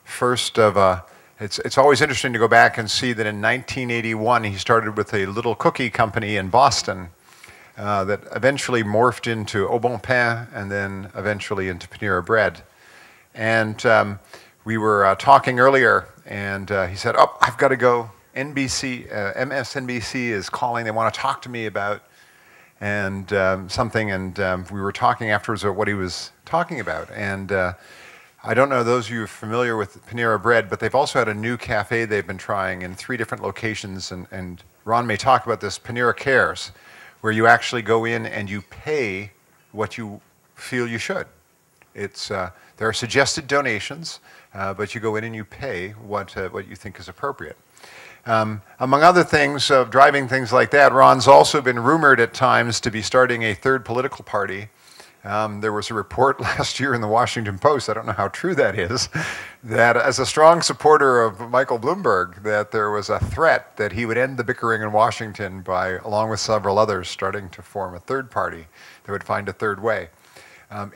First of it's always interesting to go back and see that in 1981 he started with a little cookie company in Boston that eventually morphed into Au Bon Pain and then eventually into Panera Bread. And we were talking earlier, and he said, "Oh, I've got to go. MSNBC is calling. They want to talk to me about and something." And we were talking afterwards about what he was talking about. And I don't know those of you who are familiar with Panera Bread, but they've also had a new cafe they've been trying in 3 different locations. And Ron may talk about this, Panera Cares, where you actually go in and you pay what you feel you should. There are suggested donations, but you go in and you pay what you think is appropriate. Among other things, driving things like that, Ron's also been rumored at times to be starting a 3rd political party. There was a report last year in the Washington Post, I don't know how true that is, that as a strong supporter of Michael Bloomberg, that there was a threat that he would end the bickering in Washington by, along with several others, starting to form a 3rd party that would find a 3rd way.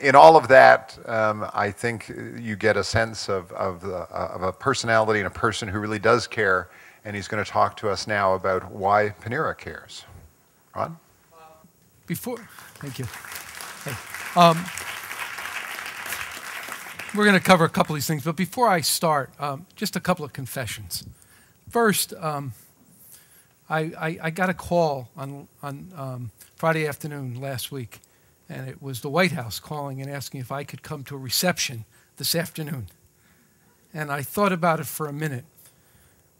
In all of that, I think you get a sense of a personality and a person who really does care, and he's going to talk to us now about why Panera cares. Ron? Thank you. Hey. We're going to cover a couple of these things, but before I start, just a couple of confessions. First, I got a call on Friday afternoon last week, and it was the White House calling and asking if I could come to a reception this afternoon. And I thought about it for a minute.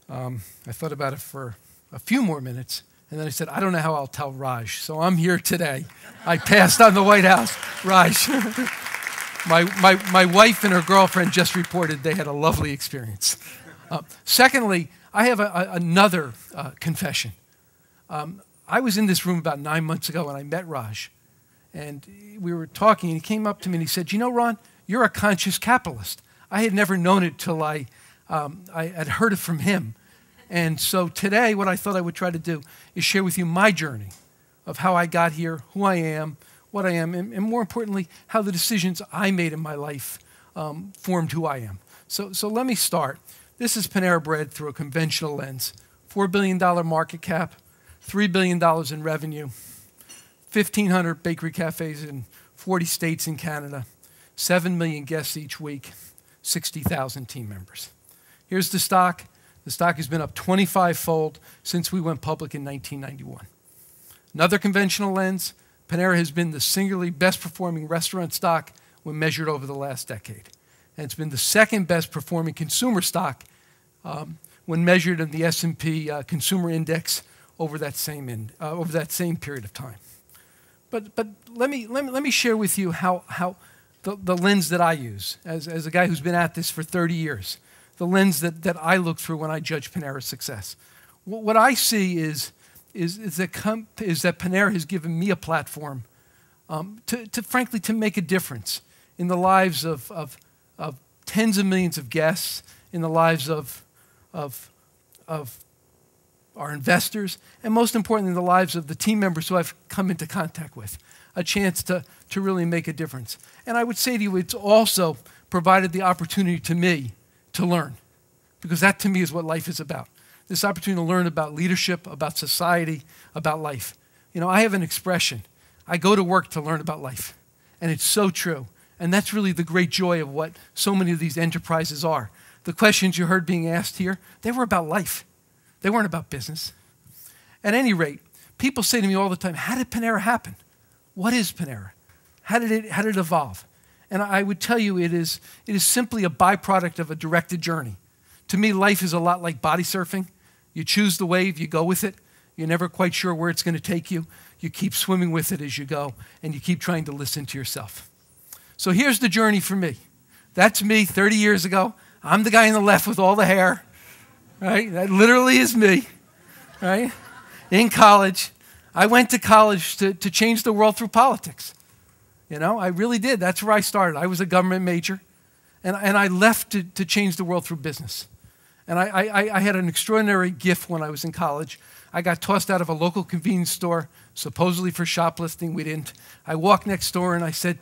I thought about it for a few more minutes, and then I said, I don't know how I'll tell Raj, so I'm here today. I passed on the White House. Raj, my wife and her girlfriend just reported they had a lovely experience. Secondly, I have another confession. I was in this room about 9 months ago, and I met Raj. And we were talking, and he came up to me and he said, "You know, Ron, you're a conscious capitalist." I had never known it till I had heard it from him. And so today, what I thought I would try to do is share with you my journey of how I got here, who I am, what I am, and more importantly, how the decisions I made in my life formed who I am. So let me start. This is Panera Bread through a conventional lens. $4 billion market cap, $3 billion in revenue, 1,500 bakery cafes in 40 states in Canada, 7 million guests each week, 60,000 team members. Here's the stock. The stock has been up 25-fold since we went public in 1991. Another conventional lens, Panera has been the singularly best performing restaurant stock when measured over the last decade. And it's been the 2nd best performing consumer stock when measured in the S&P Consumer Index over that same period of time. But let me share with you how the lens that I use as a guy who's been at this for 30 years, the lens that I look through when I judge Panera's success. What I see is that Panera has given me a platform frankly to make a difference in the lives of tens of millions of guests, in the lives of our investors, and most importantly, in the lives of the team members who I've come into contact with, a chance to really make a difference. And I would say to you, it's also provided the opportunity to me to learn, because that to me is what life is about. This opportunity to learn about leadership, about society, about life. You know, I have an expression. I go to work to learn about life, and it's so true. And that's really the great joy of what so many of these enterprises are. The questions you heard being asked here, they were about life. They weren't about business. At any rate, people say to me all the time, how did Panera happen? What is Panera? How did it evolve? And I would tell you it is simply a byproduct of a directed journey. To me, life is a lot like body surfing. You choose the wave, you go with it. You're never quite sure where it's going to take you. You keep swimming with it as you go, and you keep trying to listen to yourself. So here's the journey for me. That's me 30 years ago. I'm the guy on the left with all the hair, right? That literally is me, right? In college. I went to college to change the world through politics. You know, I really did. That's where I started. I was a government major, and I left to change the world through business. And I had an extraordinary gift when I was in college. I got tossed out of a local convenience store, supposedly for shoplifting. We didn't. I walked next door and I said,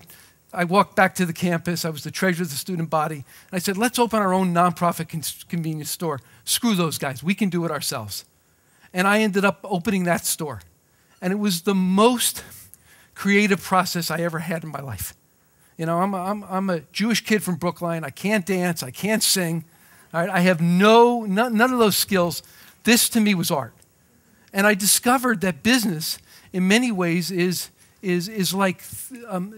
I walked back to the campus. I was the treasurer of the student body. And I said, let's open our own nonprofit convenience store. Screw those guys. We can do it ourselves. And I ended up opening that store. And it was the most creative process I ever had in my life. You know, I'm a Jewish kid from Brookline. I can't dance. I can't sing. All right? I have none of those skills. This, to me, was art. And I discovered that business, in many ways, is like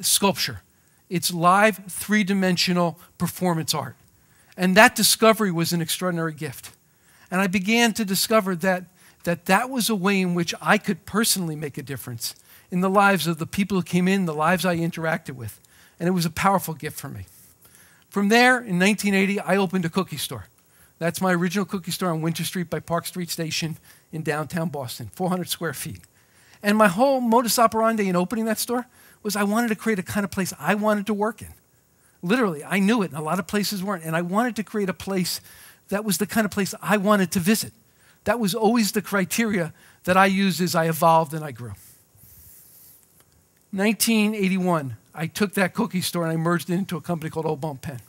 sculpture. It's live, three-dimensional performance art. And that discovery was an extraordinary gift. And I began to discover that was a way in which I could personally make a difference in the lives of the people who came in, the lives I interacted with. And it was a powerful gift for me. From there, in 1980, I opened a cookie store. That's my original cookie store on Winter Street by Park Street Station in downtown Boston, 400 square feet. And my whole modus operandi in opening that store was I wanted to create a kind of place I wanted to work in. Literally, I knew it, and a lot of places weren't. And I wanted to create a place that was the kind of place I wanted to visit. That was always the criteria that I used as I evolved and I grew. 1981, I took that cookie store and I merged it into a company called Au Bon Pain.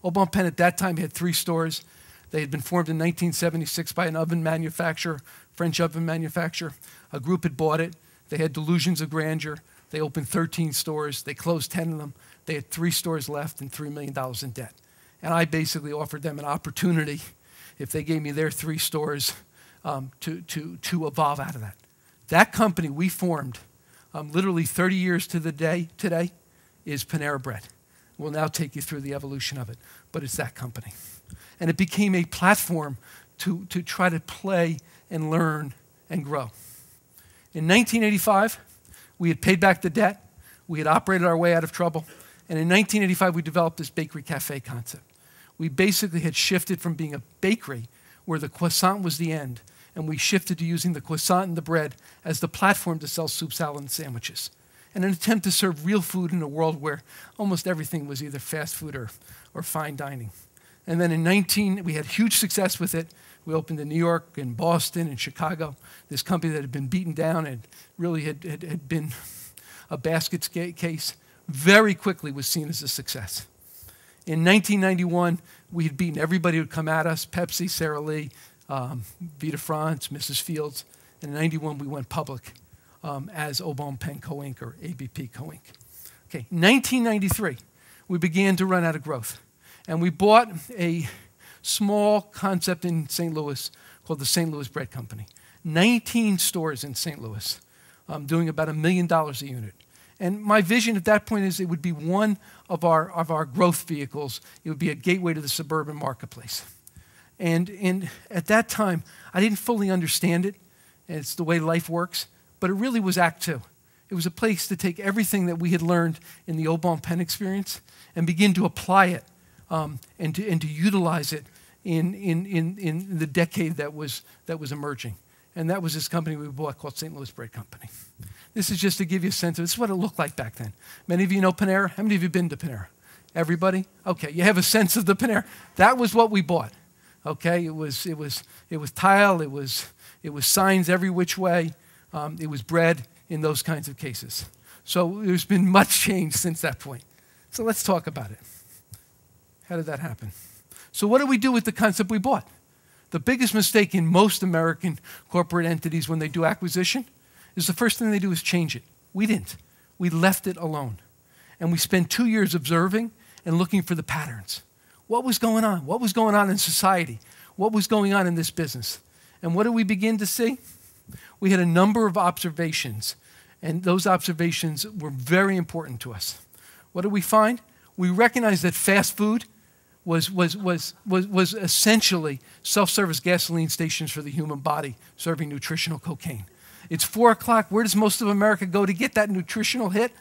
Au Bon Pain at that time had 3 stores. They had been formed in 1976 by an oven manufacturer, French oven manufacturer. A group had bought it. They had delusions of grandeur. They opened 13 stores. They closed 10 of them. They had 3 stores left and $3 million in debt. And I basically offered them an opportunity, if they gave me their 3 stores, to evolve out of that. That company we formed, literally 30 years to the day today, is Panera Bread. We'll now take you through the evolution of it, but it's that company. And it became a platform to try to play and learn and grow. In 1985, we had paid back the debt. We had operated our way out of trouble. And in 1985, we developed this bakery cafe concept. We basically had shifted from being a bakery where the croissant was the end, and we shifted to using the croissant and the bread as the platform to sell soup, salad, and sandwiches. In an attempt to serve real food in a world where almost everything was either fast food or fine dining. And then we had huge success with it. We opened in New York, in Boston, in Chicago. This company that had been beaten down and really had been a basket case, very quickly was seen as a success. In 1991, we had beaten everybody who had come at us, Pepsi, Sara Lee, Vita France, Mrs. Fields. And in 91, we went public as Au Bon Pain Co. Inc. or ABP Co. Inc. Okay, 1993, we began to run out of growth. And we bought a small concept in St. Louis called the St. Louis Bread Company. 19 stores in St. Louis, doing about $1 million a unit. And my vision at that point is it would be one of our growth vehicles. It would be a gateway to the suburban marketplace. And at that time, I didn't fully understand it. And it's the way life works. But it really was Act 2. It was a place to take everything that we had learned in the Au Bon Pain experience and begin to apply it and to utilize it in the decade that was emerging. And that was this company we bought called St. Louis Bread Company. This is just to give you a sense of this is what it looked like back then. Many of you know Panera. How many of you have been to Panera? Everybody? Okay, you have a sense of the Panera. That was what we bought. Okay, it was tile, it was signs every which way, it was bread in those kinds of cases. So there's been much change since that point. So let's talk about it. How did that happen? So what do we do with the concept we bought? The biggest mistake in most American corporate entities when they do acquisition is the first thing they do is change it. We didn't. We left it alone. And we spent 2 years observing and looking for the patterns. What was going on? What was going on in society? What was going on in this business? And what did we begin to see? We had a number of observations, and those observations were very important to us. What did we find? We recognized that fast food was essentially self-service gasoline stations for the human body serving nutritional cocaine. It's 4 o'clock. Where does most of America go to get that nutritional hit?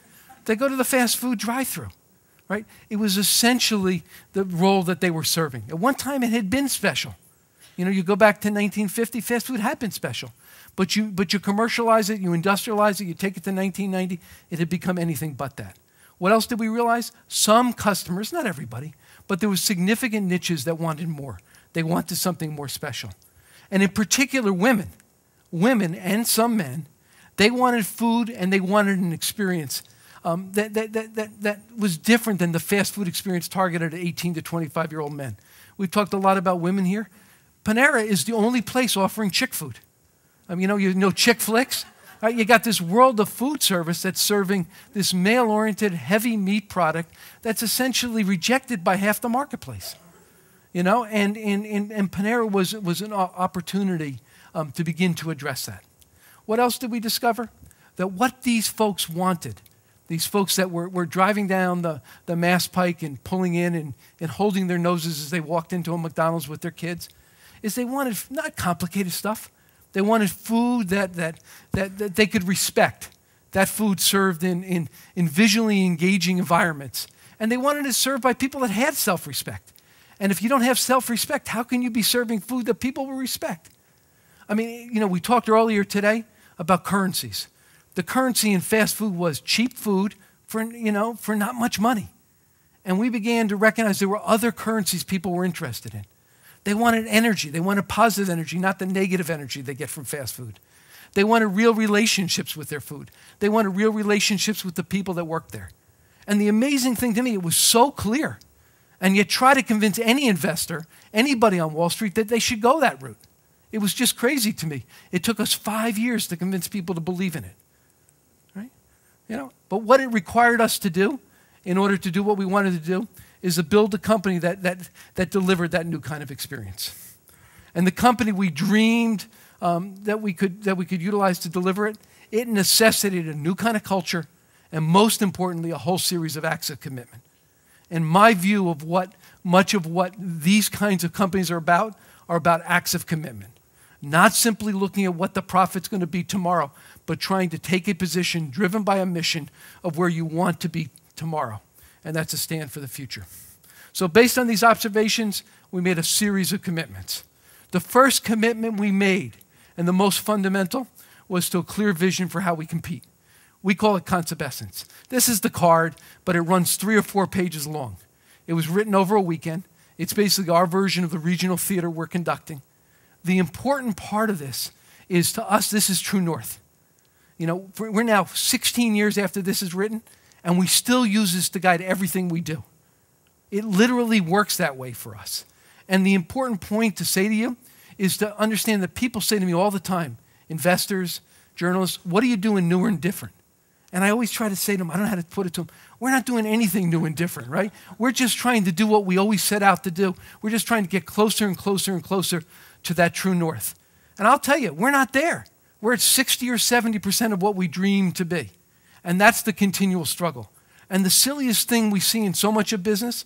They go to the fast food drive-thru, right? It was essentially the role that they were serving. At one time, it had been special. You know, you go back to 1950, fast food had been special. But you commercialize it, you industrialize it, you take it to 1990, it had become anything but that. What else did we realize? Some customers, not everybody, but there were significant niches that wanted more. They wanted something more special. And in particular, women and some men, they wanted food and they wanted an experience that was different than the fast food experience targeted at 18 to 25-year-old men. We've talked a lot about women here. Panera is the only place offering chick food. You know chick flicks? Right? You got this world of food service that's serving this male-oriented, heavy meat product that's essentially rejected by half the marketplace. And Panera was an opportunity to begin to address that. What else did we discover? That what these folks wanted, these folks that were driving down the Mass Pike and pulling in and holding their noses as they walked into a McDonald's with their kids, is they wanted not complicated stuff. They wanted food that they could respect, that food served in visually engaging environments. And they wanted it served by people that had self-respect. And if you don't have self-respect, how can you be serving food that people will respect? We talked earlier today about currencies. The currency in fast food was cheap food for not much money. And we began to recognize there were other currencies people were interested in. They wanted energy. They wanted positive energy, not the negative energy they get from fast food. They wanted real relationships with their food. They wanted real relationships with the people that worked there. And the amazing thing to me, it was so clear. And yet try to convince any investor, anybody on Wall Street, that they should go that route. It was just crazy to me. It took us 5 years to convince people to believe in it. Right? But what it required us to do in order to do what we wanted to do is to build a company that delivered that new kind of experience. And the company we dreamed that we could utilize to deliver it, it necessitated a new kind of culture and, most importantly, a whole series of acts of commitment. And my view of much of what these kinds of companies are about acts of commitment. Not simply looking at what the profit's going to be tomorrow, but trying to take a position driven by a mission of where you want to be tomorrow. And that's a stand for the future. So based on these observations, we made a series of commitments. The first commitment we made, and the most fundamental, was to a clear vision for how we compete. We call it concept essence. This is the card, but it runs 3 or 4 pages long. It was written over a weekend. It's basically our version of the regional theater we're conducting. The important part of this is, to us, this is true north. We're now 16 years after this is written, and we still use this to guide everything we do. It literally works that way for us. And the important point to say to you is to understand that people say to me all the time, investors, journalists, what are you doing new and different? And I always try to say to them, I don't know how to put it to them, we're not doing anything new and different, right? We're just trying to do what we always set out to do. We're just trying to get closer and closer and closer to that true north. And I'll tell you, we're not there. We're at 60 or 70% of what we dream to be. And that's the continual struggle. And the silliest thing we see in so much of business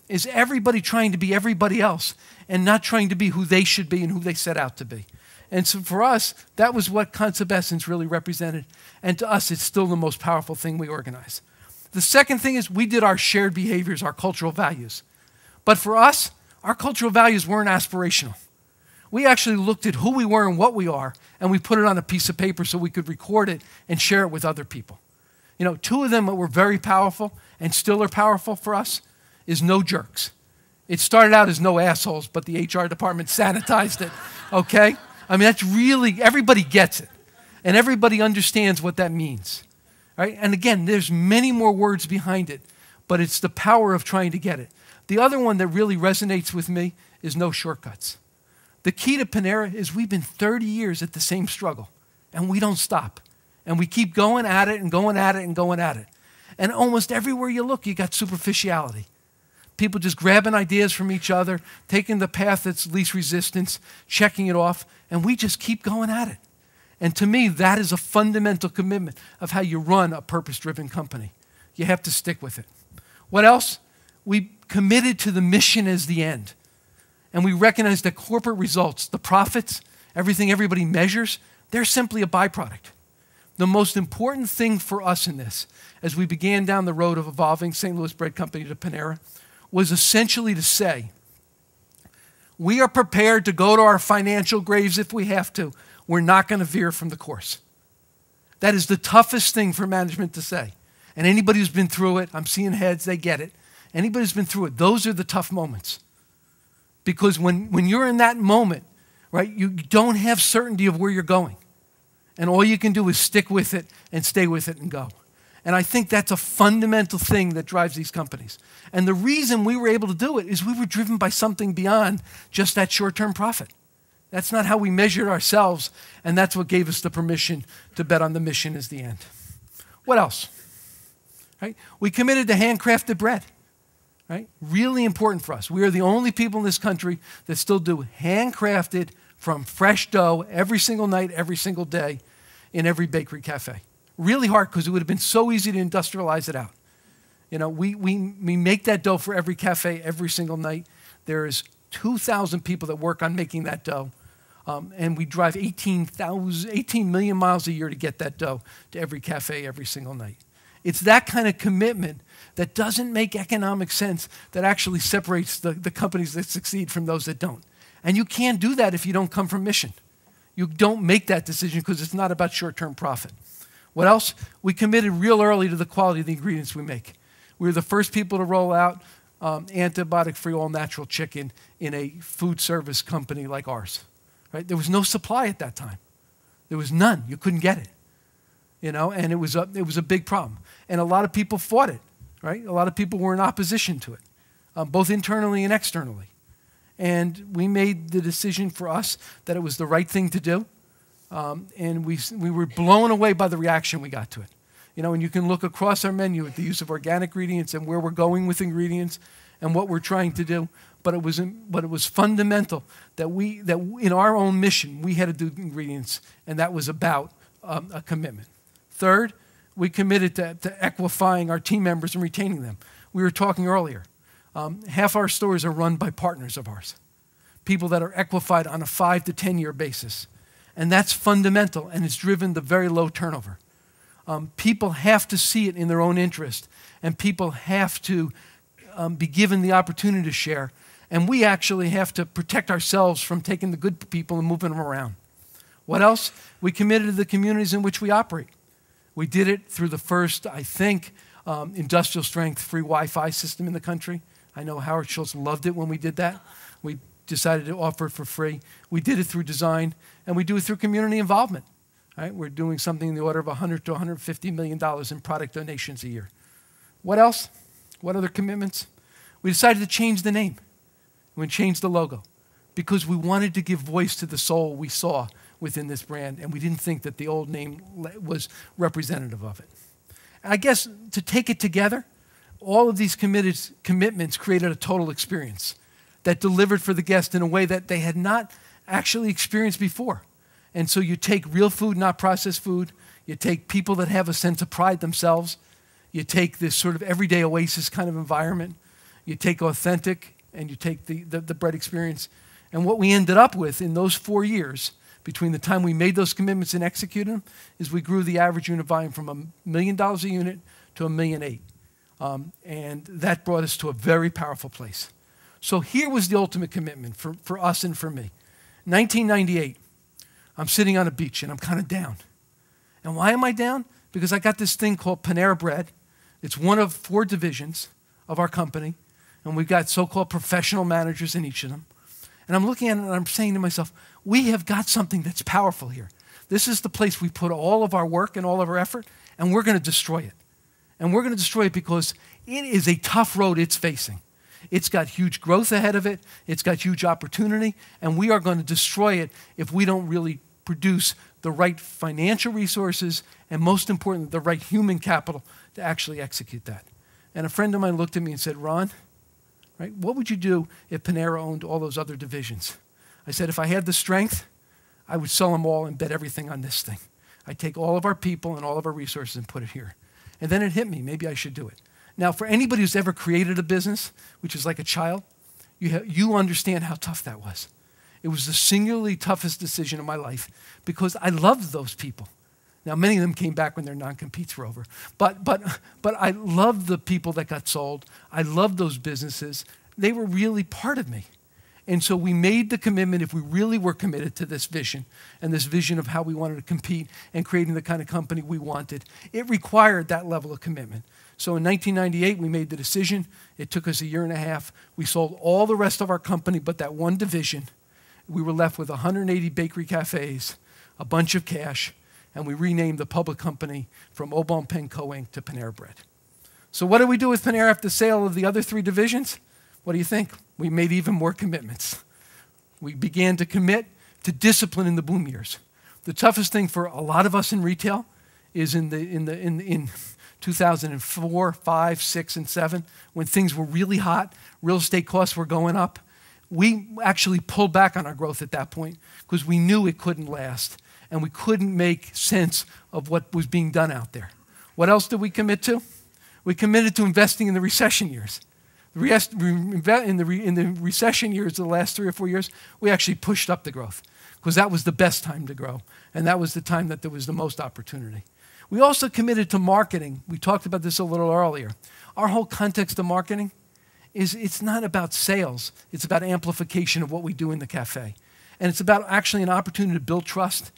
is everybody trying to be everybody else and not trying to be who they should be and who they set out to be. And so for us, that was what concept essence really represented. And to us, it's still the most powerful thing we organize. The second thing is we did our shared behaviors, our cultural values. But for us, our cultural values weren't aspirational. We actually looked at who we were and what we are, and we put it on a piece of paper so we could record it and share it with other people. 2 of them that were very powerful and still are powerful for us is no jerks. It started out as no assholes, but the HR department sanitized it, okay? That's really, everybody gets it. And everybody understands what that means, right? And again, there's many more words behind it, but it's the power of trying to get it. The other one that really resonates with me is no shortcuts. The key to Panera is we've been 30 years at the same struggle, and we don't stop. And we keep going at it and going at it and going at it. And almost everywhere you look, you got superficiality. People just grabbing ideas from each other, taking the path that's least resistance, checking it off, and we just keep going at it. And to me, that is a fundamental commitment of how you run a purpose-driven company. You have to stick with it. What else? We committed to the mission as the end. And we recognize that corporate results, the profits, everything everybody measures, they're simply a byproduct. The most important thing for us in this, as we began down the road of evolving St. Louis Bread Company to Panera, was essentially to say, we are prepared to go to our financial graves if we have to. We're not going to veer from the course. That is the toughest thing for management to say. And anybody who's been through it, I'm seeing heads, they get it. Anybody who's been through it, those are the tough moments. Because when you're in that moment, right, you don't have certainty of where you're going. And all you can do is stick with it and stay with it and go. And I think that's a fundamental thing that drives these companies. And the reason we were able to do it is we were driven by something beyond just that short-term profit. That's not how we measured ourselves, and that's what gave us the permission to bet on the mission as the end. What else? Right? We committed to handcrafted bread. Right? Really important for us. We are the only people in this country that still do handcrafted from fresh dough every single night, every single day in every bakery cafe. Really hard because it would have been so easy to industrialize it out. You know, we make that dough for every cafe every single night. There is 2,000 people that work on making that dough. And we drive 18 million miles a year to get that dough to every cafe every single night. It's that kind of commitment that doesn't make economic sense that actually separates the companies that succeed from those that don't. And you can't do that if you don't come from mission. You don't make that decision because it's not about short-term profit. What else? We committed real early to the quality of the ingredients we make. We were the first people to roll out antibiotic-free all-natural chicken in a food service company like ours. Right? There was no supply at that time. There was none. You couldn't get it. You know, and it was a big problem. And a lot of people fought it. Right? A lot of people were in opposition to it, both internally and externally. And we made the decision for us that it was the right thing to do. And we were blown away by the reaction we got to it. You know, and you can look across our menu at the use of organic ingredients and where we're going with ingredients and what we're trying to do. But it was fundamental that in our own mission, we had to do ingredients, and that was about a commitment. Third, we committed to equifying our team members and retaining them. We were talking earlier. Half our stores are run by partners of ours, people that are equified on a 5 to 10 year basis. And that's fundamental, and it's driven the very low turnover. People have to see it in their own interest, and people have to be given the opportunity to share. And we actually have to protect ourselves from taking the good people and moving them around. What else? We committed to the communities in which we operate. We did it through the first, I think, industrial strength free Wi-Fi system in the country. I know Howard Schultz loved it when we did that. We decided to offer it for free. We did it through design, and we do it through community involvement. Right? We're doing something in the order of $100 to $150 million in product donations a year. What else? What other commitments? We decided to change the name. We changed the logo because we wanted to give voice to the soul we saw within this brand, and we didn't think that the old name was representative of it. I guess to take it together, all of these commitments created a total experience that delivered for the guest in a way that they had not actually experienced before. And so you take real food, not processed food. You take people that have a sense of pride themselves. You take this sort of everyday oasis kind of environment. You take authentic, and you take the bread experience. And what we ended up with in those 4 years, between the time we made those commitments and executed them, is we grew the average unit volume from $1 million a unit to $1.8 million. And that brought us to a very powerful place. So here was the ultimate commitment for us and for me. 1998, I'm sitting on a beach and I'm kind of down. And why am I down? Because I got this thing called Panera Bread. It's one of 4 divisions of our company. And we've got so-called professional managers in each of them. And I'm looking at it and I'm saying to myself, we have got something that's powerful here. This is the place we put all of our work and all of our effort, and we're going to destroy it. And we're going to destroy it because it is a tough road it's facing. It's got huge growth ahead of it. It's got huge opportunity. And we are going to destroy it if we don't really produce the right financial resources and, most importantly, the right human capital to actually execute that. And a friend of mine looked at me and said, Ron, right, what would you do if Panera owned all those other divisions? I said, if I had the strength, I would sell them all and bet everything on this thing. I'd take all of our people and all of our resources and put it here. And then it hit me, maybe I should do it. Now, for anybody who's ever created a business, which is like a child, you understand how tough that was. It was the singularly toughest decision of my life because I loved those people. Now, many of them came back when their non-competes were over. But I loved the people that got sold. I loved those businesses. They were really part of me. And so we made the commitment, if we really were committed to this vision and this vision of how we wanted to compete and creating the kind of company we wanted, it required that level of commitment. So in 1998, we made the decision. It took us 1.5 years. We sold all the rest of our company but that one division. We were left with 180 bakery cafes, a bunch of cash, and we renamed the public company from Obon Penco Inc. to Panera Bread. So what did we do with Panera after the sale of the other 3 divisions? What do you think? We made even more commitments. We began to commit to discipline in the boom years. The toughest thing for a lot of us in retail is in 2004, 5, 6, and 7, when things were really hot, real estate costs were going up. We actually pulled back on our growth at that point because we knew it couldn't last and we couldn't make sense of what was being done out there. What else did we commit to? We committed to investing in the recession years. In the recession years, the last 3 or 4 years, we actually pushed up the growth because that was the best time to grow, and that was the time that there was the most opportunity. We also committed to marketing. We talked about this a little earlier. Our whole context of marketing is it's not about sales. It's about amplification of what we do in the cafe. And it's about actually an opportunity to build trust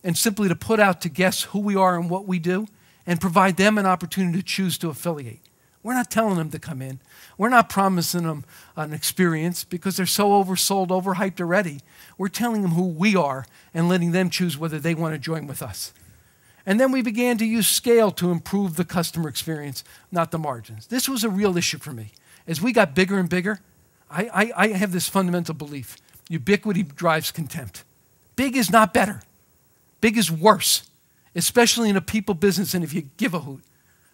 and simply to put out to guests who we are and what we do and provide them an opportunity to choose to affiliate. We're not telling them to come in. We're not promising them an experience because they're so oversold, overhyped already. We're telling them who we are and letting them choose whether they want to join with us. And then we began to use scale to improve the customer experience, not the margins. This was a real issue for me. As we got bigger and bigger, I have this fundamental belief. Ubiquity drives contempt. Big is not better. Big is worse, especially in a people business and if you give a hoot.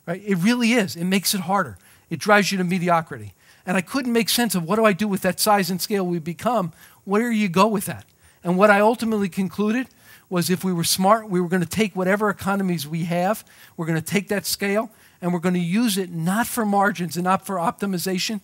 Right? It really is. It makes it harder. It drives you to mediocrity. And I couldn't make sense of what do I do with that size and scale we become? Where do you go with that? And what I ultimately concluded was if we were smart, we were going to take whatever economies we have, we're going to take that scale, and we're going to use it not for margins and not for optimization,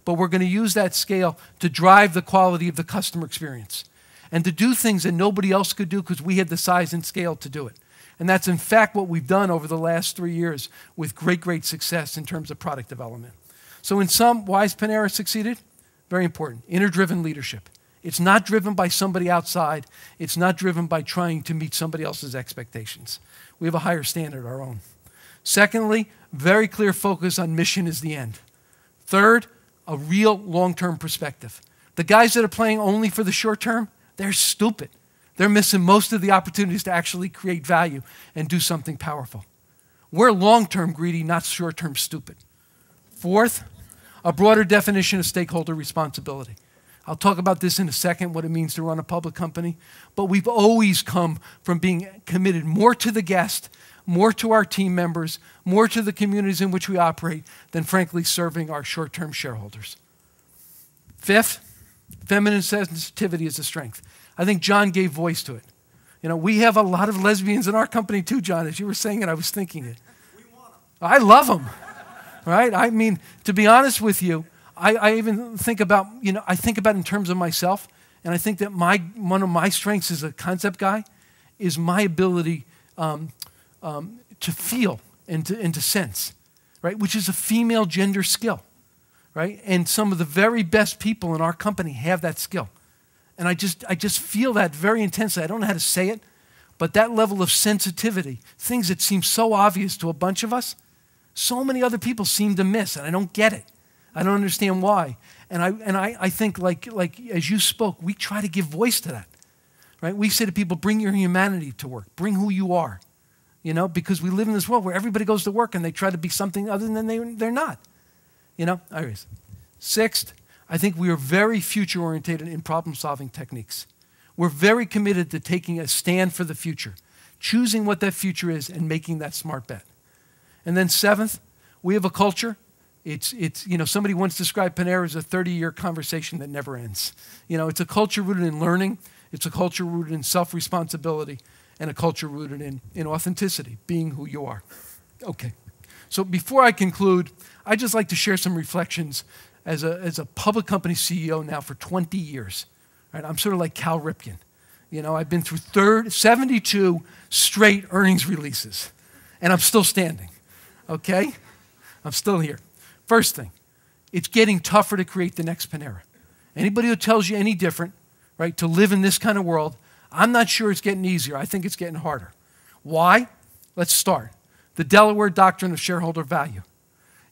but we're going to use that scale to drive the quality of the customer experience and to do things that nobody else could do because we had the size and scale to do it. And that's, in fact, what we've done over the last 3 years with great, great success in terms of product development. So in sum, why has Panera succeeded? Very important. Inner-driven leadership. It's not driven by somebody outside. It's not driven by trying to meet somebody else's expectations. We have a higher standard, our own. Secondly, very clear focus on mission is the end. Third, a real long-term perspective. The guys that are playing only for the short term, they're stupid. They're missing most of the opportunities to actually create value and do something powerful. We're long-term greedy, not short-term stupid. Fourth, a broader definition of stakeholder responsibility. I'll talk about this in a second, what it means to run a public company. But we've always come from being committed more to the guest, more to our team members, more to the communities in which we operate than, frankly, serving our short-term shareholders. Fifth, feminine sensitivity is a strength. I think John gave voice to it. You know, we have a lot of lesbians in our company too, John. As you were saying it, I was thinking it. We want them. I love them, right? I mean, to be honest with you, I even think about, I think about in terms of myself, and I think that one of my strengths as a concept guy is my ability to feel and to sense, right? Which is a female gender skill, right? And some of the very best people in our company have that skill. And I just feel that very intensely. I don't know how to say it, but that level of sensitivity, things that seem so obvious to a bunch of us, so many other people seem to miss, and I don't get it. I don't understand why. And I think like as you spoke, we try to give voice to that, right? We say to people, bring your humanity to work. Bring who you are, because we live in this world where everybody goes to work and they try to be something other than they're not, Anyways, sixth, I think we are very future-oriented in problem-solving techniques. We're very committed to taking a stand for the future, choosing what that future is and making that smart bet. And then seventh, we have a culture. It's somebody once described Panera as a 30-year conversation that never ends. It's a culture rooted in learning. It's a culture rooted in self-responsibility and a culture rooted in authenticity, being who you are. Okay. So before I conclude, I'd just like to share some reflections as a public company CEO now for 20 years. Right? I'm sort of like Cal Ripken. I've been through 72 straight earnings releases, and I'm still standing. Okay? I'm still here. First thing, it's getting tougher to create the next Panera. Anybody who tells you any different, right, to live in this kind of world, I'm not sure it's getting easier. I think it's getting harder. Why? Let's start. The Delaware Doctrine of Shareholder Value.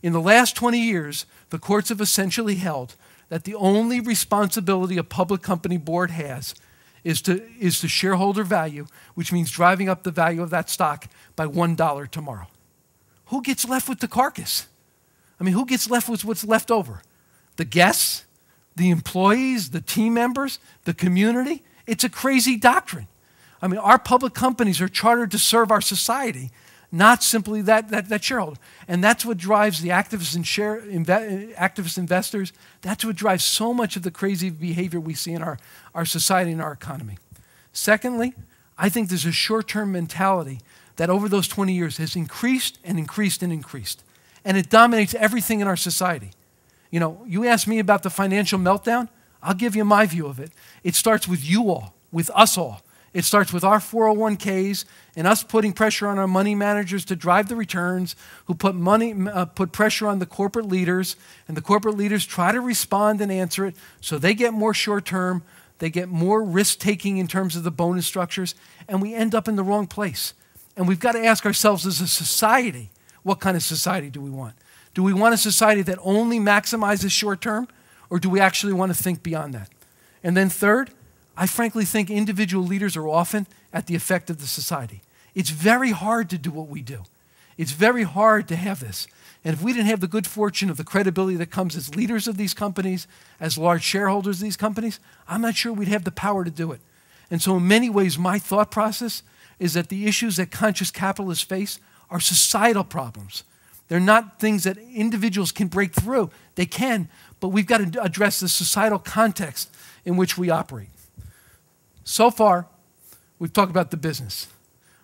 In the last 20 years, the courts have essentially held that the only responsibility a public company board has is to shareholder value, which means driving up the value of that stock by $1 tomorrow. Who gets left with the carcass? I mean, who gets left with what's left over? The guests, the employees, the team members, the community? It's a crazy doctrine. I mean, our public companies are chartered to serve our society, not simply that shareholder. And that's what drives the activist investors. That's what drives so much of the crazy behavior we see in our society and our economy. Secondly, I think there's a short-term mentality that over those 20 years has increased and increased and increased. And it dominates everything in our society. You know, you ask me about the financial meltdown, I'll give you my view of it. It starts with you all, with us all. It starts with our 401ks and us putting pressure on our money managers to drive the returns, who put pressure on the corporate leaders, and the corporate leaders try to respond and answer it, so they get more short-term, they get more risk-taking in terms of the bonus structures, and we end up in the wrong place. And we've got to ask ourselves as a society, what kind of society do we want? Do we want a society that only maximizes short-term, or do we actually want to think beyond that? And then third, I frankly think individual leaders are often at the effect of the society. It's very hard to do what we do. It's very hard to have this. And if we didn't have the good fortune of the credibility that comes as leaders of these companies, as large shareholders of these companies, I'm not sure we'd have the power to do it. And so in many ways, my thought process is that the issues that conscious capitalists face are societal problems. They're not things that individuals can break through. They can, but we've got to address the societal context in which we operate. So far, we've talked about the business.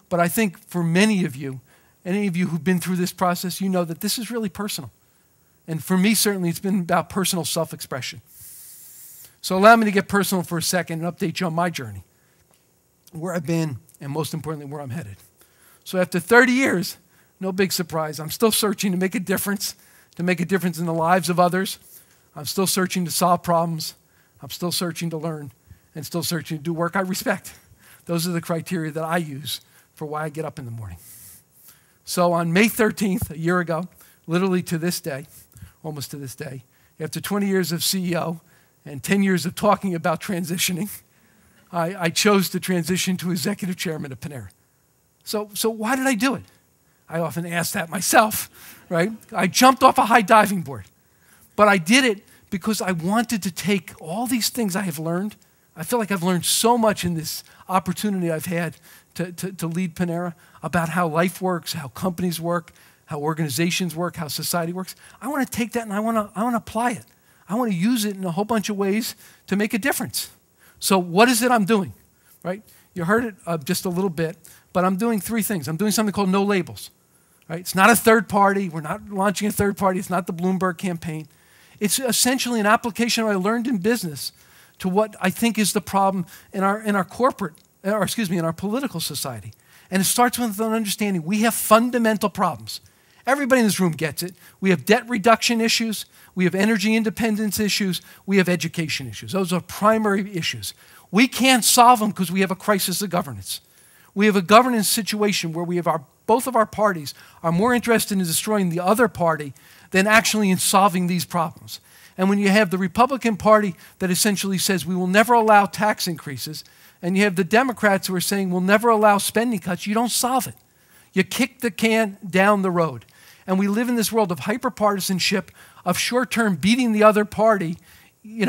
But I think for many of you, any of you who've been through this process, you know that this is really personal. And for me, certainly, it's been about personal self-expression. So allow me to get personal for a second and update you on my journey, where I've been, and most importantly, where I'm headed. So after 30 years, no big surprise, I'm still searching to make a difference in the lives of others. I'm still searching to solve problems. I'm still searching to learn, and still searching to do work I respect. Those are the criteria that I use for why I get up in the morning. So on May 13th, a year ago, literally to this day, almost to this day, after 20 years of CEO and 10 years of talking about transitioning, I chose to transition to executive chairman of Panera. So why did I do it? I often ask that myself, right? I jumped off a high diving board. But I did it because I wanted to take all these things I have learned. I feel like I've learned so much in this opportunity I've had to lead Panera about how life works, how companies work, how organizations work, how society works. I want to take that and I want to apply it. I want to use it in a whole bunch of ways to make a difference. So what is it I'm doing, right? You heard it just a little bit, but I'm doing three things. I'm doing something called no labels, right? It's not a third party. We're not launching a third party. It's not the Bloomberg campaign. It's essentially an application I learned in business to what I think is the problem in our political society. And it starts with an understanding we have fundamental problems. Everybody in this room gets it. We have debt reduction issues. We have energy independence issues. We have education issues. Those are primary issues. We can't solve them because we have a crisis of governance. We have a governance situation where we have both of our parties are more interested in destroying the other party than actually in solving these problems. And when you have the Republican Party that essentially says we will never allow tax increases, and you have the Democrats who are saying we'll never allow spending cuts, you don't solve it. You kick the can down the road. And we live in this world of hyperpartisanship, of short-term beating the other party,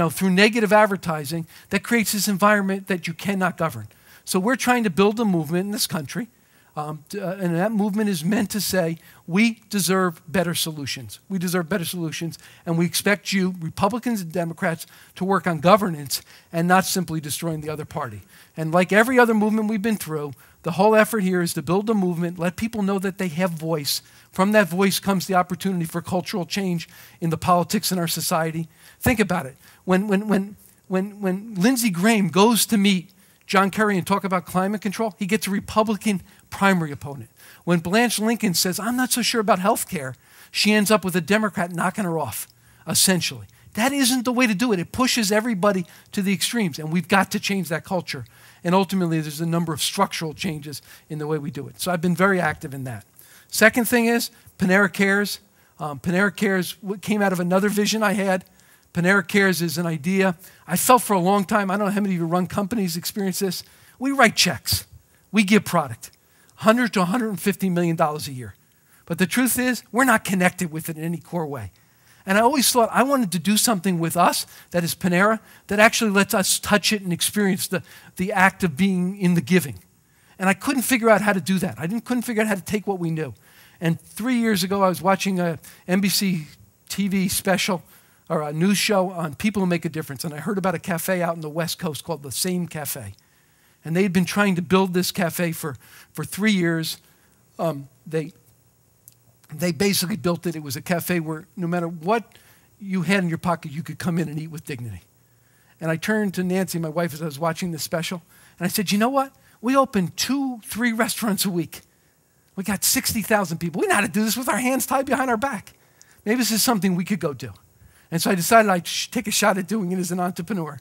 through negative advertising that creates this environment that you cannot govern. So we're trying to build a movement in this country, and that movement is meant to say, we deserve better solutions. We deserve better solutions, and we expect you, Republicans and Democrats, to work on governance and not simply destroying the other party. And like every other movement we've been through, the whole effort here is to build a movement, let people know that they have voice. From that voice comes the opportunity for cultural change in the politics in our society. Think about it. When Lindsey Graham goes to meet John Kerry and talk about climate control, he gets a Republican primary opponent. When Blanche Lincoln says, I'm not so sure about health care, she ends up with a Democrat knocking her off, essentially. That isn't the way to do it. It pushes everybody to the extremes, and we've got to change that culture. And ultimately, there's a number of structural changes in the way we do it. So I've been very active in that. Second thing is Panera Cares. Panera Cares came out of another vision I had Panera Cares is an idea. I felt for a long time, I don't know how many of you run companies experience this. We write checks. We give product. $100 to $150 million a year. But the truth is, we're not connected with it in any core way. And I always thought I wanted to do something with us, that is Panera, that actually lets us touch it and experience the act of being in the giving. And I couldn't figure out how to do that. Couldn't figure out how to take what we knew. And 3 years ago, I was watching a NBC TV special, or a news show on people who make a difference. And I heard about a cafe out in the West Coast called the Same Cafe. And they had been trying to build this cafe for 3 years. They basically built it. It was a cafe where no matter what you had in your pocket, you could come in and eat with dignity. And I turned to Nancy, my wife, as I was watching this special, and I said, you know what? We open 2-3 restaurants a week. We got 60,000 people. We know how to do this with our hands tied behind our back. Maybe this is something we could go do. And so I decided I'd take a shot at doing it as an entrepreneur.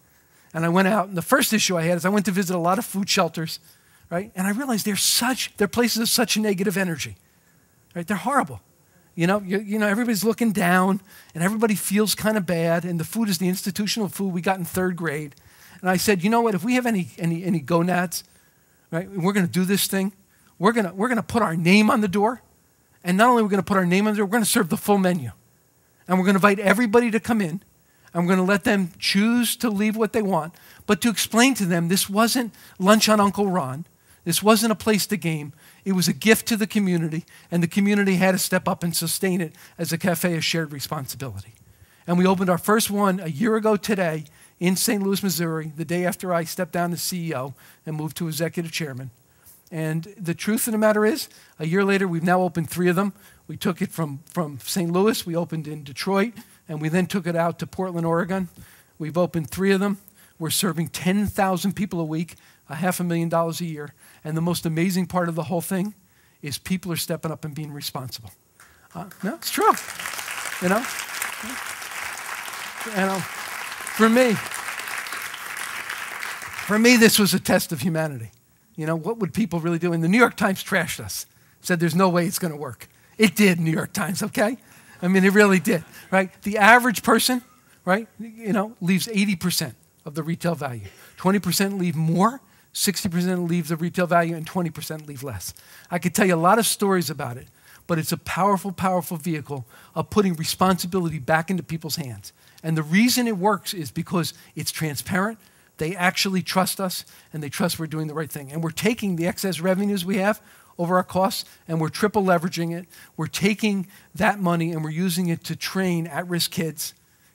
And I went out, and the first issue I had is I went to visit a lot of food shelters, right? And I realized they're places of such negative energy. Right? They're horrible. You know, everybody's looking down, and everybody feels kind of bad, and the food is the institutional food we got in 3rd grade. And I said, you know what, if we have any gonads, right, we're going to do this thing, we're going to put our name on the door, and not only are we going to put our name on the door, we're going to serve the full menu. And we're going to invite everybody to come in, and we're going to let them choose to leave what they want, but to explain to them this wasn't lunch on Uncle Ron, this wasn't a place to game. It was a gift to the community, and the community had to step up and sustain it as a cafe of shared responsibility. And we opened our first one a year ago today in St. Louis, Missouri, the day after I stepped down as CEO and moved to executive chairman. And the truth of the matter is, a year later, we've now opened 3 of them. We took it from St. Louis, we opened in Detroit, and we then took it out to Portland, Oregon. We've opened 3 of them. We're serving 10,000 people a week, $500,000 a year. And the most amazing part of the whole thing is people are stepping up and being responsible. No, it's true. You know? For me, this was a test of humanity. You know, what would people really do? And the New York Times trashed us, said there's no way it's going to work. It did, New York Times, okay? I mean, it really did, right? The average person, right, you know, leaves 80% of the retail value. 20% leave more, 60% leave the retail value, and 20% leave less. I could tell you a lot of stories about it, but it's a powerful, powerful vehicle of putting responsibility back into people's hands. And the reason it works is because it's transparent, they actually trust us, and they trust we're doing the right thing. And we're taking the excess revenues we have over our costs, and we're triple leveraging it. We're taking that money, and we're using it to train at-risk kids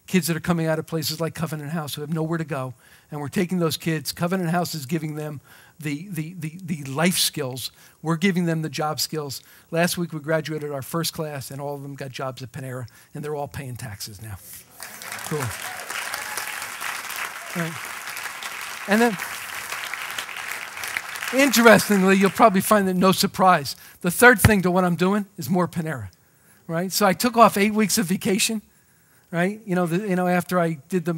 that are coming out of places like Covenant House who have nowhere to go. And we're taking those kids. Covenant House is giving them the life skills. We're giving them the job skills. Last week we graduated our first class, and all of them got jobs at Panera, and they're all paying taxes now. Cool. Right. And then, interestingly, you'll probably find that no surprise. The third thing to what I'm doing is more Panera, right? So I took off 8 weeks of vacation, right? After I did the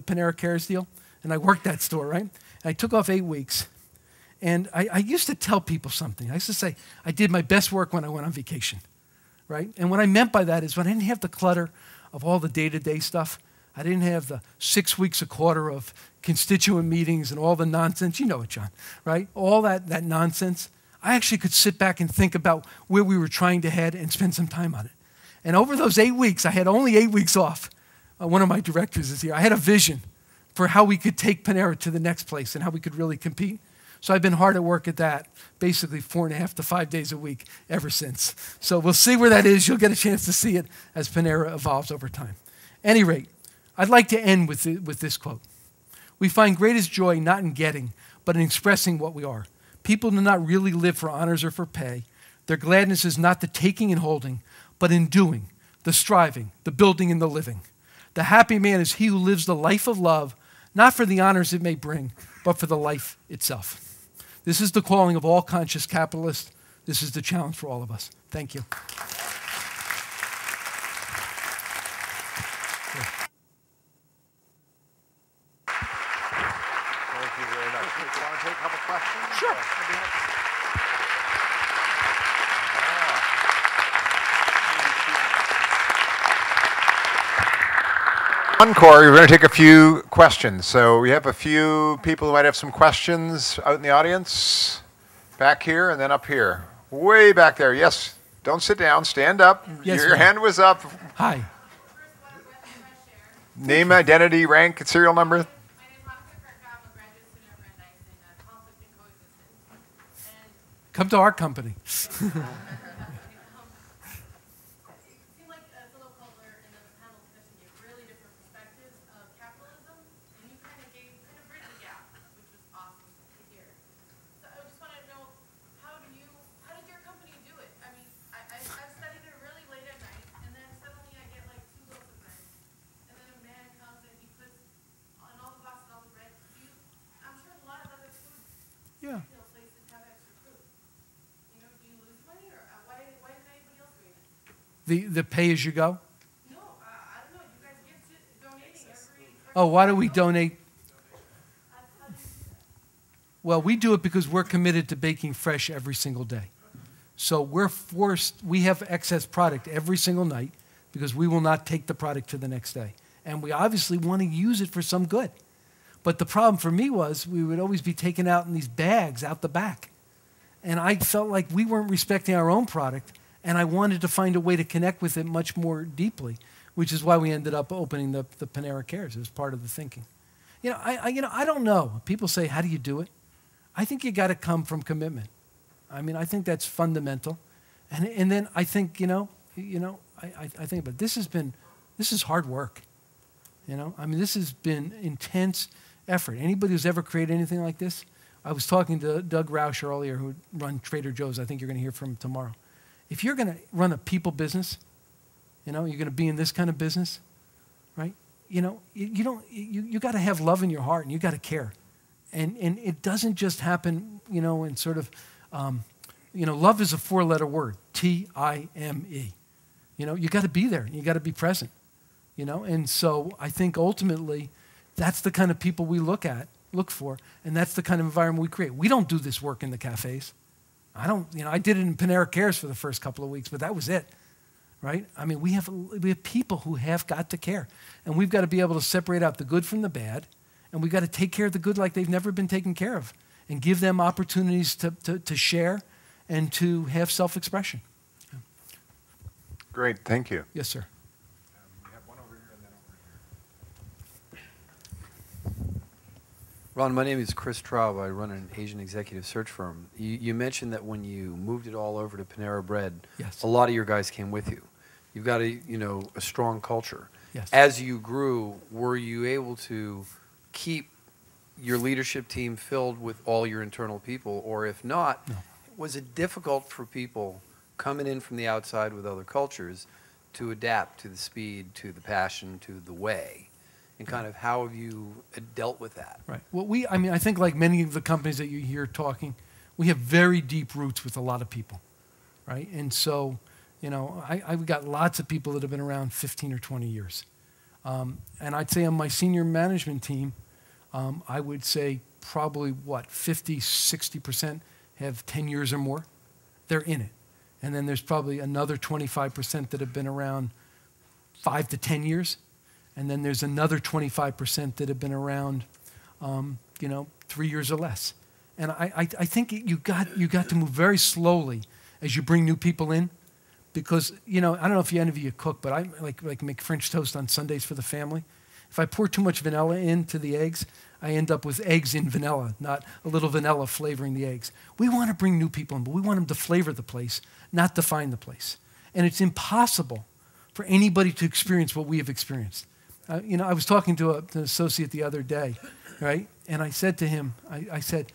Panera Cares deal, and I worked that store, right? And I took off 8 weeks, and I used to tell people something. I used to say, I did my best work when I went on vacation, right? And what I meant by that is when I didn't have the clutter of all the day-to-day stuff, I didn't have the 6 weeks a quarter of constituent meetings and all the nonsense. You know it, John, right? All that nonsense. I actually could sit back and think about where we were trying to head and spend some time on it. And over those 8 weeks, I had only 8 weeks off. One of my directors is here. I had a vision for how we could take Panera to the next place and how we could really compete. So I've been hard at work at that, basically 4.5 to 5 days a week ever since. So we'll see where that is. You'll get a chance to see it as Panera evolves over time. Any rate, I'd like to end with this quote. We find greatest joy not in getting, but in expressing what we are. People do not really live for honors or for pay. Their gladness is not the taking and holding, but in doing, the striving, the building and the living. The happy man is he who lives the life of love, not for the honors it may bring, but for the life itself. This is the calling of all conscious capitalists. This is the challenge for all of us. Thank you. Thank you very much. Do you want to take a couple questions? Sure. Encore, we're going to take a few questions. So we have a few people who might have some questions out in the audience. Back here and then up here. Way back there. Yes. Don't sit down. Stand up. Yes, Your hand was up. Hi. Name, identity, rank, serial number. Come to our company. Yeah. The pay as you go? No, I don't know. You guys give donating every. Oh, why do we donate? Well, we do it because we're committed to baking fresh every single day. So we have excess product every single night because we will not take the product to the next day. And we obviously want to use it for some good. But the problem for me was we would always be taken out in these bags out the back. And I felt like we weren't respecting our own product, and I wanted to find a way to connect with it much more deeply, which is why we ended up opening the Panera Cares. It was part of the thinking. I don't know. People say, how do you do it? I think you got to come from commitment. I mean, I think that's fundamental. And then I think, I think about this is hard work. I mean, this has been intense effort. Anybody who's ever created anything like this, I was talking to Doug Roush earlier, who run Trader Joe's. I think you're going to hear from him tomorrow. If you're going to run a people business, you're going to be in this kind of business, right? You got to have love in your heart, and you got to care. And it doesn't just happen, in sort of, love is a 4-letter word, T-I-M-E. You got to be there. You got to be present. And so I think ultimately that's the kind of people we look for, and that's the kind of environment we create. We don't do this work in the cafes. I did it in Panera Cares for the first couple of weeks, but that was it, right? I mean, we have people who have got to care, and we've got to be able to separate out the good from the bad, and we've got to take care of the good like they've never been taken care of, and give them opportunities to share and to have self-expression. Great, thank you. Yes, sir. Ron, my name is Chris Traub. I run an Asian executive search firm. You mentioned that when you moved it all over to Panera Bread, yes, a lot of your guys came with you. You've got a strong culture. Yes. As you grew, were you able to keep your leadership team filled with all your internal people, or if not, no, was it difficult for people coming in from the outside with other cultures to adapt to the speed, to the passion, to the way? And kind of how have you dealt with that? Right. Well, I think like many of the companies that you hear talking, we have very deep roots with a lot of people, right? And so, I've got lots of people that have been around 15 or 20 years. And I'd say on my senior management team, I would say probably, 50, 60% have 10 years or more. They're in it. And then there's probably another 25% that have been around 5 to 10 years. And then there's another 25% that have been around, 3 years or less. And I think you got to move very slowly as you bring new people in, because I don't know if any of you cook, but I like make French toast on Sundays for the family. If I pour too much vanilla into the eggs, I end up with eggs in vanilla, not a little vanilla flavoring the eggs. We want to bring new people in, but we want them to flavor the place, not define the place. And it's impossible for anybody to experience what we have experienced. I was talking to an associate the other day, right? And I said to him, I said,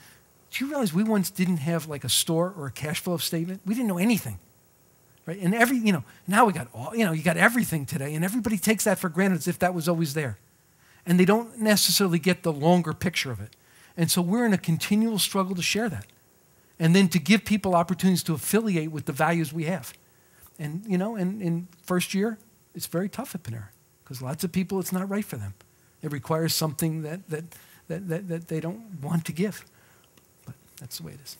do you realize we once didn't have like a store or a cash flow statement? We didn't know anything, right? And now we got you got everything today, and everybody takes that for granted as if that was always there. And they don't necessarily get the longer picture of it. And so we're in a continual struggle to share that. And then to give people opportunities to affiliate with the values we have. And, in first year, it's very tough at Panera. Because lots of people, it's not right for them. It requires something that they don't want to give. But that's the way it is.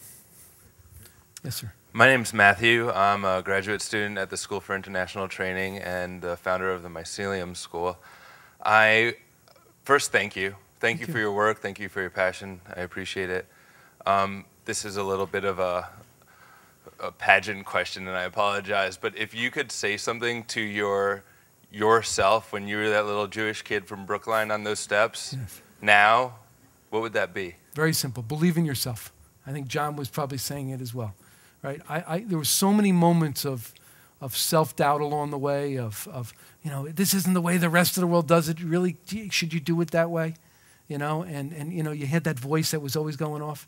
Yes, sir. My name's Matthew. I'm a graduate student at the School for International Training and the founder of the Mycelium School. First, thank you. Thank you for your work. Thank you for your passion. I appreciate it. This is a little bit of a pageant question, and I apologize. But if you could say something to yourself when you were that little Jewish kid from Brookline on those steps, now, what would that be? Very simple. Believe in yourself. I think John was probably saying it as well, right? There were so many moments of self-doubt along the way, of this isn't the way the rest of the world does it. Really, should you do it that way? And you had that voice that was always going off.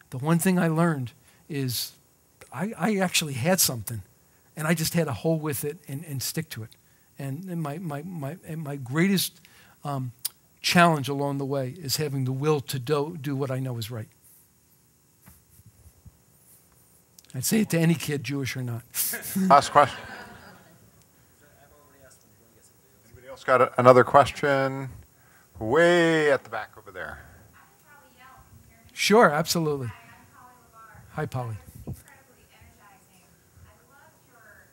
The one thing I learned is I actually had something, and I just had to hold with it and stick to it. And my greatest challenge along the way is having the will to do what I know is right. I'd say it to any kid, Jewish or not. Last question. Anybody else got another question? Way at the back over there. Sure, absolutely. Hi, Polly. Incredibly energizing. I loved your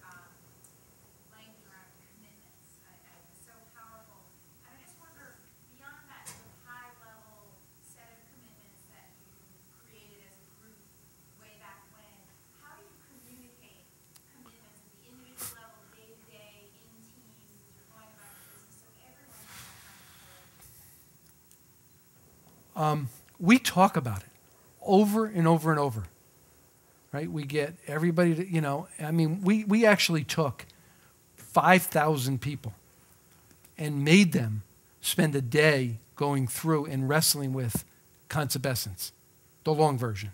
language around commitments. It's so powerful. And I just wonder, beyond that sort of high-level set of commitments that you created as a group way back when, how do you communicate commitments at the individual level, day-to-day, in teams, as you're going about your business, so everyone has that kind of clarity? We talk about it over and over and over, right? We get everybody to, we actually took 5,000 people and made them spend a day going through and wrestling with concept essence, the long version.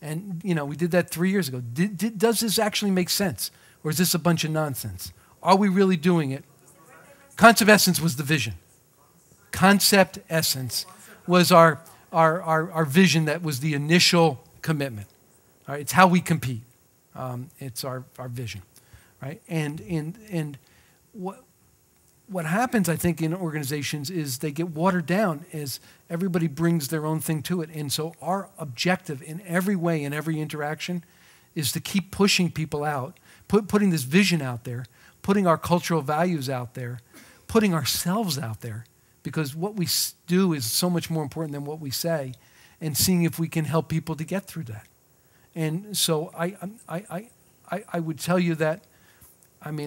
And, we did that 3 years ago. Does this actually make sense? Or is this a bunch of nonsense? Are we really doing it? Concept essence was the vision. Concept essence was our vision that was the initial commitment. All right? It's how we compete. It's our vision. Right? And what happens, I think, in organizations is they get watered down as everybody brings their own thing to it. And so our objective in every way, in every interaction, is to keep pushing people out, putting this vision out there, putting our cultural values out there, putting ourselves out there, because what we do is so much more important than what we say, and seeing if we can help people to get through that. And so I would tell you that, I've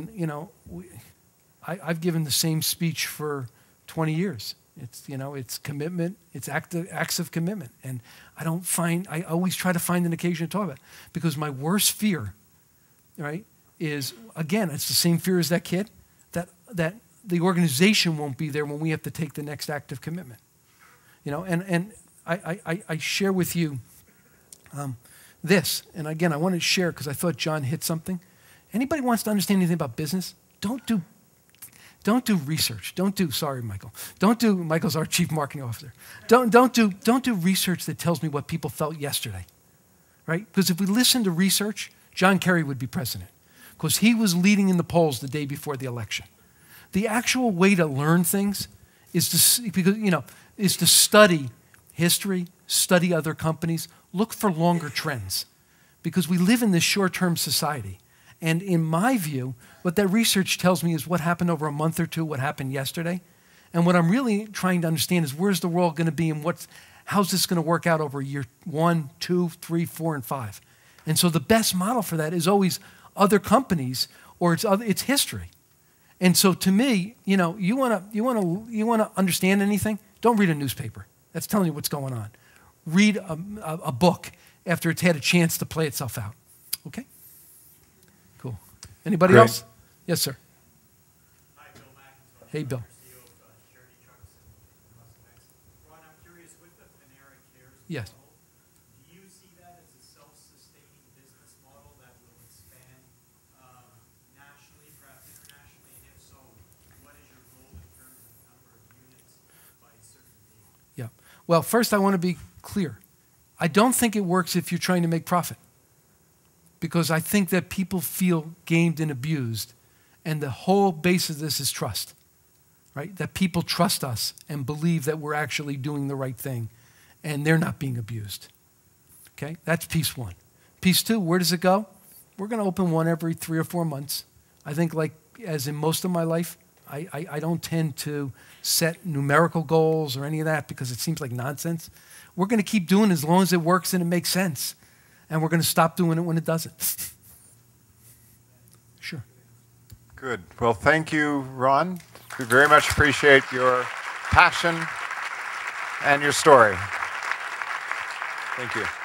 given the same speech for 20 years. It's commitment, it's acts of commitment. And I always try to find an occasion to talk about it, because my worst fear, right, is, again, it's the same fear as that kid, that the organization won't be there when we have to take the next act of commitment. And I share with you this, and again, I want to share because I thought John hit something. Anybody wants to understand anything about business, don't do research. Michael's our chief marketing officer. Don't do research that tells me what people felt yesterday, right? Because if we listen to research, John Kerry would be president, because he was leading in the polls the day before the election. The actual way to learn things is to study history, study other companies, look for longer trends, because we live in this short-term society. And in my view, what that research tells me is what happened over a month or two, what happened yesterday. And what I'm really trying to understand is, where's the world going to be, and how's this going to work out over year 1, 2, 3, 4, and 5. And so the best model for that is always other companies, or it's history. And so to me, you want to understand anything, don't read a newspaper. That's telling you what's going on. Read a book after it's had a chance to play itself out. Okay? Cool. Anybody Great. else? Yes, sir. Hi, Bill McIntosh. Hey, Bill. CEO of Charity Trucks in Austin, Texas. Ron, I'm curious, with the Panera Cares Yes. model, do you see that as a self-sustaining business model that will expand nationally, perhaps internationally? And if so, what is your goal in terms of number of units by a certain date? Yeah. Well, first I want to be clear. I don't think it works if you're trying to make profit, because I think that people feel gamed and abused, and the whole base of this is trust, right? That people trust us and believe that we're actually doing the right thing, and they're not being abused. Okay? That's piece one. Piece two, where does it go? We're going to open one every 3 or 4 months. I think, like as in most of my life, I don't tend to set numerical goals or any of that because it seems like nonsense. We're going to keep doing it as long as it works and it makes sense. And we're going to stop doing it when it doesn't. Sure. Good. Well, thank you, Ron. We very much appreciate your passion and your story. Thank you.